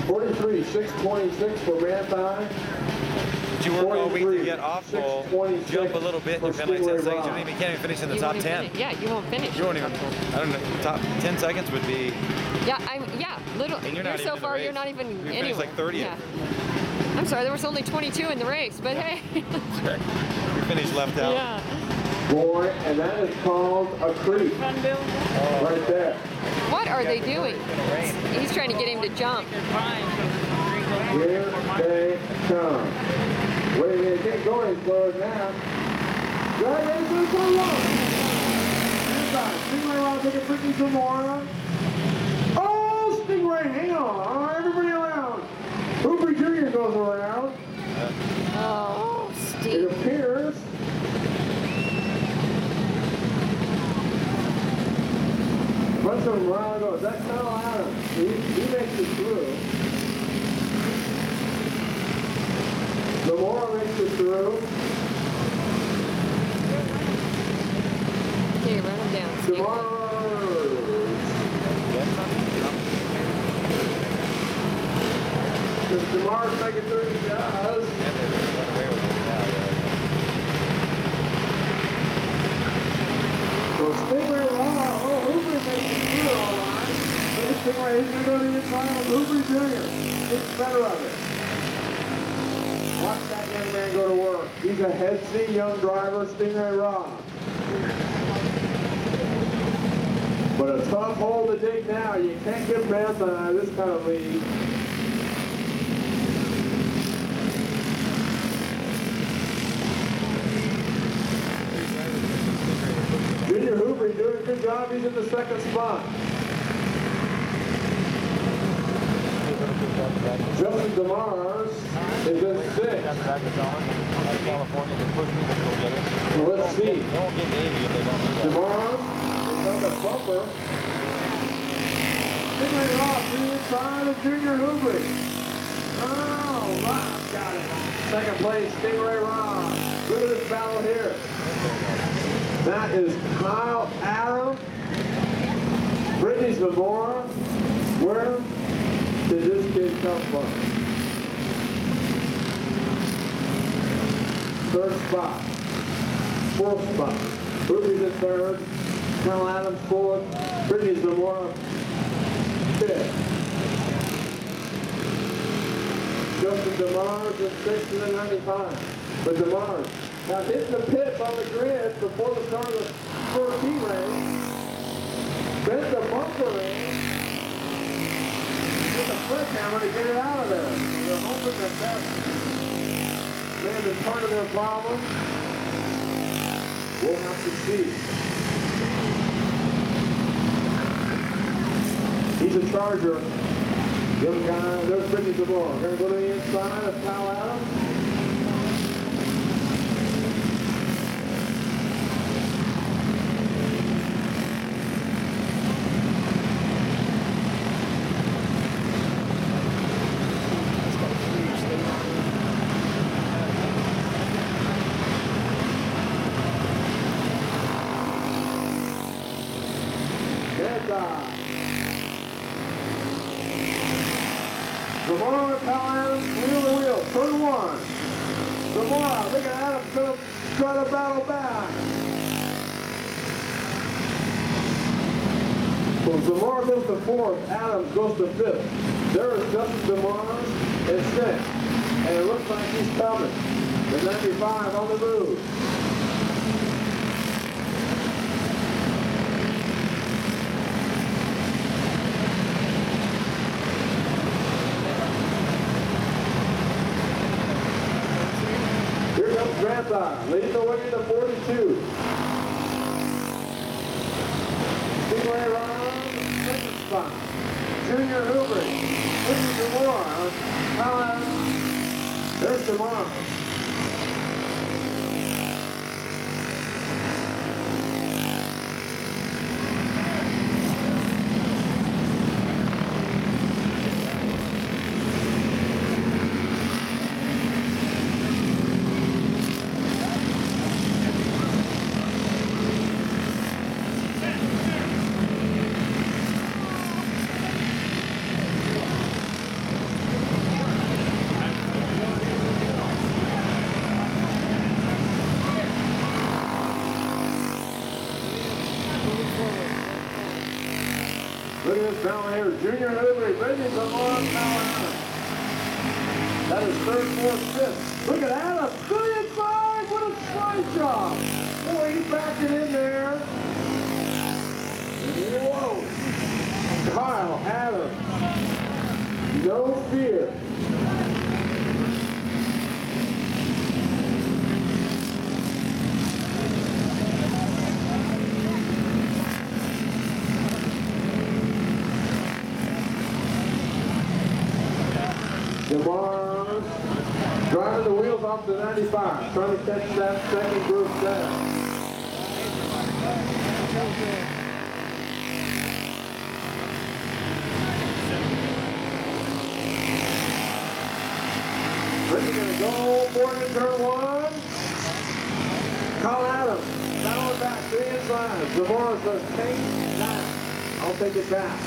43, 626 for Mantei. Did you work all week to get off goal, jump a little bit in your penalty 10 seconds? You can't even finish in the top 10. Yeah, you won't finish. You won't even, I don't know, top 10 seconds would be. Yeah, literally. And you're not so even far, in the you're not race. even You anywhere. finished like 30th. Yeah. I'm sorry, there was only 22 in the race, but hey. You finished left out. Yeah. Boy, and that is called a creep. Right there. What are they doing? He's trying to get him to jump. Here they come. Wait a minute, get going, slow it down. Right into the long. Inside. Stingray Rob taking Brittany Zamora. Oh, Stingray, hang on. Everybody around. Hooper Jr. goes around. Oh, Steve. It appears. Bunch of them around goes. That's Kyle Adams. He makes it through. Zamora makes it through. Okay, run him down. Zamora. Does Zamora make it through? He does. So Stingray Raw. Oh, Hooper makes it through all right. But Stingray is going to go to the inside of Hooper Jr. It's better of it. Watch that young man go to work. He's a head C young driver, Stingray Rob. But a tough hole to dig now. You can't give Mantei this kind of lead. Junior Hoover doing a good job. He's in the second spot. Justin DeMars is in sixth. So let's see. DeMars is on the bumper. Stingray Rob to the inside of Junior Hoover. Oh, Rob got it. Second place, Stingray Rob. Look at this battle here. That is Kyle Adams. Brittany Zamora. Where did this kid come from? Third spot. Fourth spot. Ruby's in third. Kyle Adams fourth. Brittany Zamora fifth. Justin DeMars in sixth in the 95. But DeMars now hitting the pits on the grid before the start of the first heat race. Bent the bumper in. Get the sledgehammer to get it out of there. They're hoping that that may have been part of their problem. We'll have to see. He's a charger. Young guy, there's Brittany Zamora. We're going to go to the inside of Kyle Adams. Zamora and Kyle Adams, wheel to wheel, turn one. Zamora, look at Adams, going to try to battle back. So Zamora goes to fourth, Adams goes to fifth. There is Justin Zamora in sixth. And it looks like he's coming. The 95 on the move. Leading the way to 42. Stingray Rob, second spot. Junior Hoover, Brittany Zamora, there's Zamora. Look at this battle here. Junior Hoover, Brittany Zamora, Colorado. That is third, fourth, fifth. Look at Adam. 3 and 5. What a slide job. Boy, he's backing in there. Whoa. Kyle, Adam. No fear. Jamar's driving the wheels off the 95, trying to catch that second group down. Brittany going to go forward in turn 1. Call Adams. Battle back 3 inside. Zamora says, take that. I'll take it back.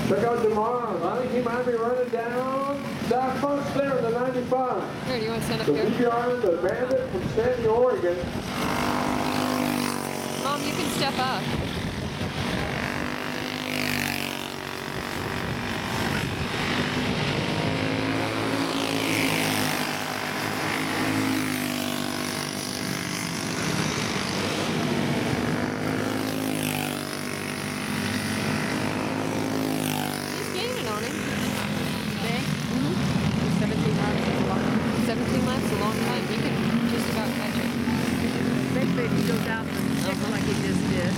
Check out Demars. I think he might be running down that first there in the 95. Here, do you want to stand up The here? Jr1, the Bandit from Sandy, Oregon. Mom, you can step up. He's gaining on him. Okay. 17 laps is a long time. 17 laps, a long time. He could just about catch it. Especially if he goes out for 6 like he just did.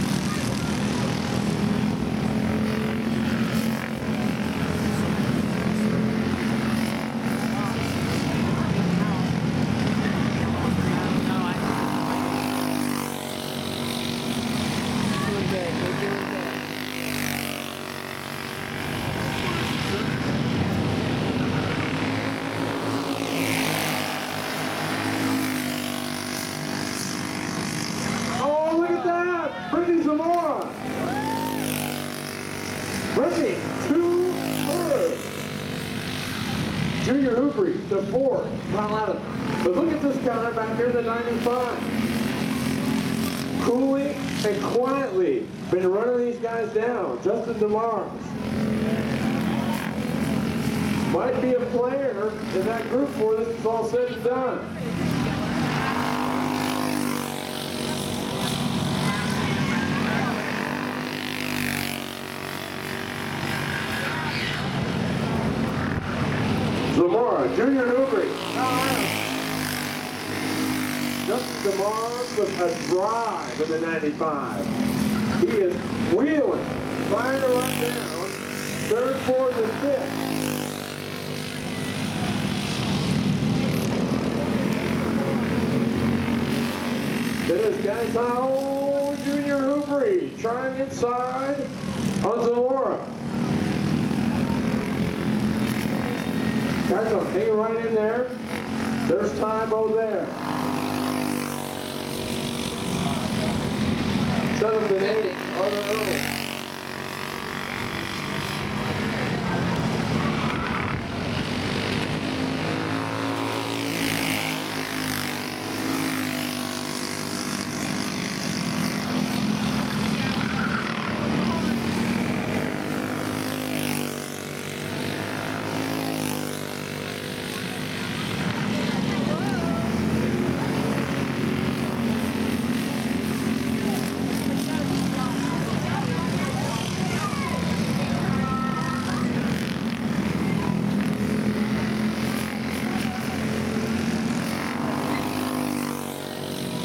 Doing good. We're doing good. Oh, look at that! Brittany Zamora! Brittany, 2 thirds. Junior Hoover, the 4th. Kyle Adams. But look at this guy back here, the 95. Coolly and quietly been running these guys down. Justin DeMars. Might be a player in that group before this is all said and done. Zamora, Junior Hoover. Justin DeMars with a drive in the 95. He is wheeling, trying to run down. 3rd, 4th, and 5th. Then this guy's out, Junior Hoover, trying inside on Zamora. Guys will hang right in there. There's time over there. 7th and 8th on the early.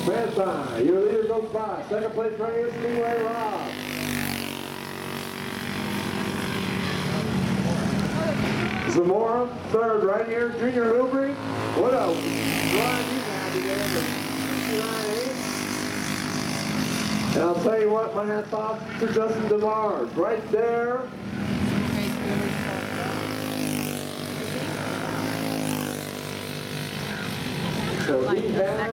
Mantei, your leader goes by. 2nd place right here, Speedway Rob. Zamora, 3rd right here, Junior Hoover. What a drive he's had today. And I'll tell you what, my hat's off to Justin DeMars. Right there. So he has